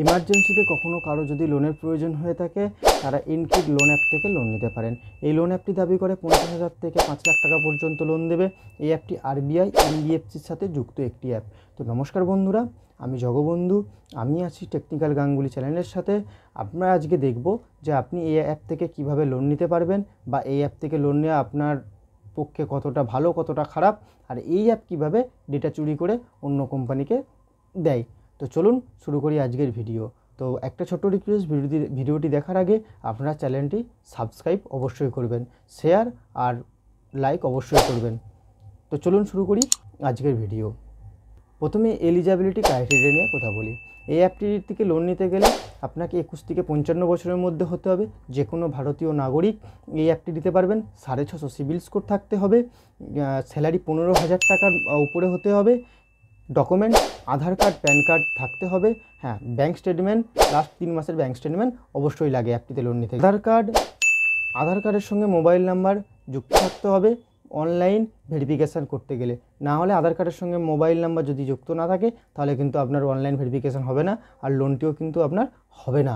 ইমার্জেন্সিতে কখনো কারো যদি লোনের প্রয়োজন হয়ে থাকে তারা ইনকিড লোন অ্যাপ থেকে লোন নিতে পারেন। এই লোন অ্যাপটি দাবি করে 50,000 থেকে 5 লাখ টাকা পর্যন্ত লোন দেবে। এই অ্যাপটি RBI NBFCর সাথে যুক্ত একটি অ্যাপ। তো নমস্কার বন্ধুরা, আমি জগবন্ধু, আমি আছি টেকনিক্যাল গাঙ্গুলি চ্যানেলের সাথে। আমরা আজকে দেখব যে আপনি এই অ্যাপ থেকে কিভাবে লোন নিতে পারবেন বা এই অ্যাপ থেকে লোন নেওয়া আপনার পক্ষে কতটা ভালো কতটা খারাপ, আর এই অ্যাপ কিভাবে ডেটা চুরি করে অন্য কোম্পানিকে দেয়। তো চলুন শুরু করি আজকের ভিডিও। তো একটা ছোট্ট রিকোয়েস্ট, ভিডিওটি দেখার আগে আপনারা চ্যানেলটি সাবস্ক্রাইব অবশ্যই করবেন, শেয়ার আর লাইক অবশ্যই করবেন। তো চলুন শুরু করি আজকের ভিডিও। প্রথমে এলিজিবিলিটি ক্রাইটেরিয়া নিয়ে কথা বলি। এই অ্যাপটি থেকে লোন নিতে গেলে আপনাকে 21 থেকে 55 বছরের মধ্যে হতে হবে। যে কোনো ভারতীয় নাগরিক এই অ্যাপটি দিতে পারবেন। 650 সিবিল স্কোর থাকতে হবে। স্যালারি 15,000 টাকার উপরে হতে হবে। ডকুমেন্ট আধার কার্ড, প্যান কার্ড থাকতে হবে। হ্যাঁ, ব্যাঙ্ক স্টেটমেন্ট, লাস্ট 3 মাসের ব্যাঙ্ক স্টেটমেন্ট অবশ্যই লাগে অ্যাপটিতে লোন নিতে। আধার কার্ডের সঙ্গে মোবাইল নাম্বার যুক্ত থাকতে হবে অনলাইন ভেরিফিকেশান করতে গেলে। না হলে আধার কার্ডের সঙ্গে মোবাইল নাম্বার যদি যুক্ত না থাকে তাহলে কিন্তু আপনার অনলাইন ভেরিফিকেশান হবে না, আর লোনটিও কিন্তু আপনার হবে না।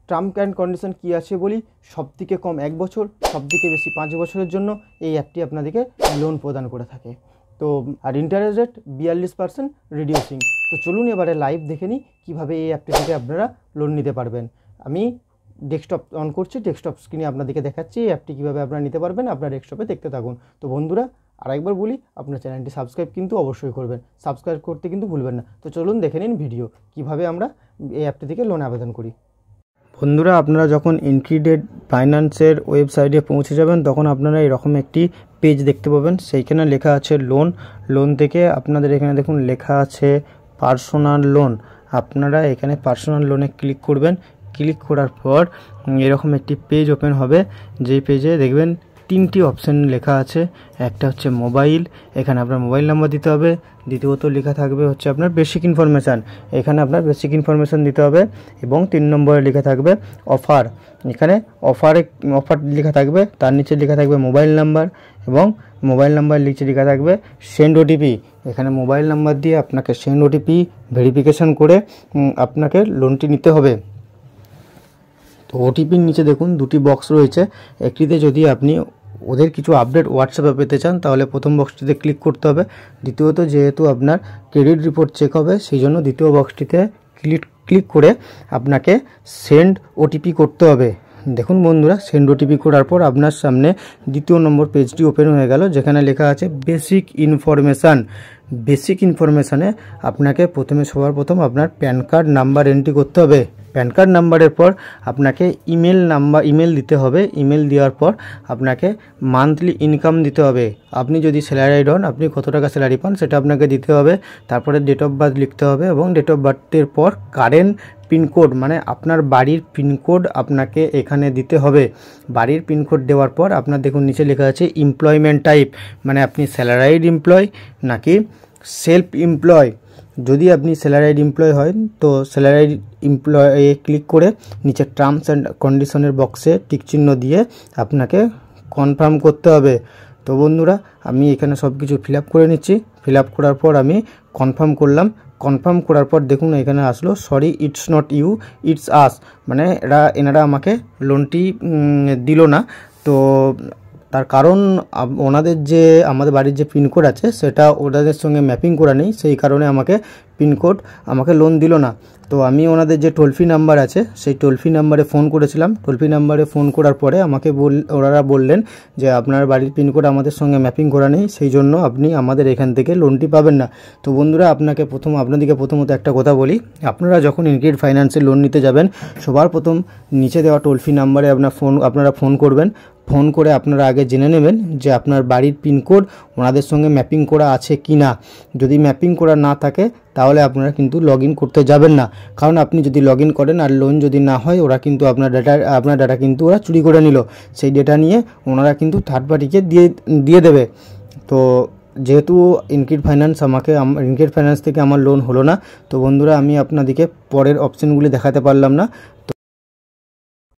টার্ম অ্যান্ড কন্ডিশন কী আছে বলি। সবথেকে কম 1 বছর, সবথেকে বেশি 5 বছরের জন্য এই অ্যাপটি আপনাদেরকে লোন প্রদান করে থাকে। তো আর ইন্টারেস্ট রেট 42% রিডিউসিং। তো চলুন এবারে লাইভ দেখে নিই কীভাবে এই অ্যাপটি থেকে আপনারা লোন নিতে পারবেন। আমি ডেস্কটপ অন করছি, ডেস্কটপ স্ক্রিনে আপনাদেরকে দেখাচ্ছি এই অ্যাপটি কীভাবে আপনারা নিতে পারবেন। আপনার ডেস্কটপে দেখতে থাকুন। তো বন্ধুরা আরেকবার বলি, আপনার চ্যানেলটি সাবস্ক্রাইব কিন্তু অবশ্যই করবেন, সাবস্ক্রাইব করতে কিন্তু ভুলবেন না। তো চলুন দেখে নিন ভিডিও কীভাবে আমরা এই অ্যাপটি থেকে লোন আবেদন করি। বন্ধুরা, আপনারা যখন ইনকিড ফাইন্যান্সের ওয়েবসাইটে পৌঁছে যাবেন তখন আপনারা এরকম একটি পেজ দেখতে পাবেন। সেইখানে লেখা আছে লোন থেকে আপনাদের এখানে দেখুন লেখা আছে পার্সোনাল লোন। আপনারা এখানে পার্সোনাল লোনে ক্লিক করবেন। ক্লিক করার পর এরকম একটি পেজ ওপেন হবে, যেই পেজে দেখবেন 3টি অপশান লেখা আছে। একটা হচ্ছে মোবাইল, এখানে আপনার মোবাইল নাম্বার দিতে হবে। দ্বিতীয়ত লেখা থাকবে হচ্ছে আপনার বেসিক ইনফরমেশান, এখানে আপনার বেসিক ইনফরমেশান দিতে হবে। এবং 3 নম্বরে লেখা থাকবে অফার, এখানে অফার লেখা থাকবে। তার নিচে লেখা থাকবে মোবাইল নাম্বার, এবং মোবাইল নাম্বার নিচে লেখা থাকবে সেন্ড OTP। এখানে মোবাইল নাম্বার দিয়ে আপনাকে সেন্ড OTP ভেরিফিকেশান করে আপনাকে লোনটি নিতে হবে। তো OTPর নিচে দেখুন 2টি বক্স রয়েছে। একটিতে যদি আপনি ওদের কিছু আপডেট হোয়াটসঅ্যাপে পেতে চান তাহলে প্রথম বক্সটিতে ক্লিক করতে হবে। দ্বিতীয়ত যেহেতু আপনার ক্রেডিট রিপোর্ট চেক হবে সেই জন্য দ্বিতীয় বক্সটিতে ক্লিক করে আপনাকে সেন্ড OTP করতে হবে। দেখুন বন্ধুরা, সেন্ড OTP করার পর আপনার সামনে দ্বিতীয় নম্বর পেজটি ওপেন হয়ে গেল, যেখানে লেখা আছে বেসিক ইনফরমেশান। বেসিক ইনফরমেশানে আপনাকে সবার প্রথম আপনার প্যান কার্ড নাম্বার এন্ট্রি করতে হবে। প্যান কার্ড নাম্বারের পর আপনাকে ইমেল দিতে হবে। ইমেল দেওয়ার পর আপনাকে মান্থলি ইনকাম দিতে হবে। আপনি যদি স্যালারিড হন, আপনি কত টাকা স্যালারি পান সেটা আপনাকে দিতে হবে। তারপরে ডেট অফ বার্থ লিখতে হবে, এবং ডেট অফ বার্থের পর কারেন্ট পিনকোড মানে আপনার বাড়ির পিনকোড আপনাকে এখানে দিতে হবে। বাড়ির পিনকোড দেওয়ার পর আপনার দেখুন নিচে লেখা আছে এমপ্লয়মেন্ট টাইপ, মানে আপনি স্যালারাইড এমপ্লয় নাকি সেলফ এমপ্লয়। যদি আপনি স্যালারাইড এমপ্লয় হয় তো স্যালারাইড এমপ্লয়ে ক্লিক করে নিচে টার্মস অ্যান্ড কন্ডিশনের বক্সে টিকচিহ্ন দিয়ে আপনাকে কনফার্ম করতে হবে। তো বন্ধুরা, আমি এখানে সব কিছু ফিল আপ করে নিচ্ছি। ফিল আপ করার পর আমি কনফার্ম করলাম। কনফার্ম করার পর দেখুন এখানে আসলো sorry it's not you it's us, মানে এনারা আমাকে লোনটি দিল না। তো তার কারণ ওনাদের যে আমাদের বাড়ির যে পিনকোড আছে সেটা ওনাদের সঙ্গে ম্যাপিং করা নেই, সেই কারণে আমাকে লোন দিল না। তো আমি ওনাদের যে টোল ফ্রি নাম্বার আছে সেই টোল ফ্রি নাম্বারে ফোন করেছিলাম। টোল ফ্রি নাম্বারে ফোন করার পরে ওনারা বললেন যে আপনার বাড়ির পিনকোড আমাদের সঙ্গে ম্যাপিং করা নেই, সেই জন্য আপনি আমাদের এখান থেকে লোনটি পাবেন না। তো বন্ধুরা, আপনাদেরকে প্রথমত একটা কথা বলি, আপনারা যখন ইনকিড ফাইন্যান্সে লোন নিতে যাবেন সবার প্রথম নিচে দেওয়া টোল ফ্রি নাম্বারে আপনারা ফোন করবেন। ফোন করে আপনারা আগে জেনে নেবেন যে আপনার বাড়ির পিনকোড ওনাদের সঙ্গে ম্যাপিং করা আছে কি না। যদি ম্যাপিং করা না থাকে তাহলে আপনারা কিন্তু লগ ইন করতে যাবেন না, কারণ আপনি যদি লগ ইন করেন আর লোন যদি না হয় ওরা কিন্তু আপনার ডাটা কিন্তু ওরা চুরি করে নিল। সেই ডেটা নিয়ে ওনারা কিন্তু থার্ড পার্টিকে দিয়ে দেবে। তো যেহেতু ইনকিড ফাইন্যান্স থেকে আমার লোন হলো না, তো বন্ধুরা আমি আপনাদেরকে পরের অপশানগুলি দেখাতে পারলাম না।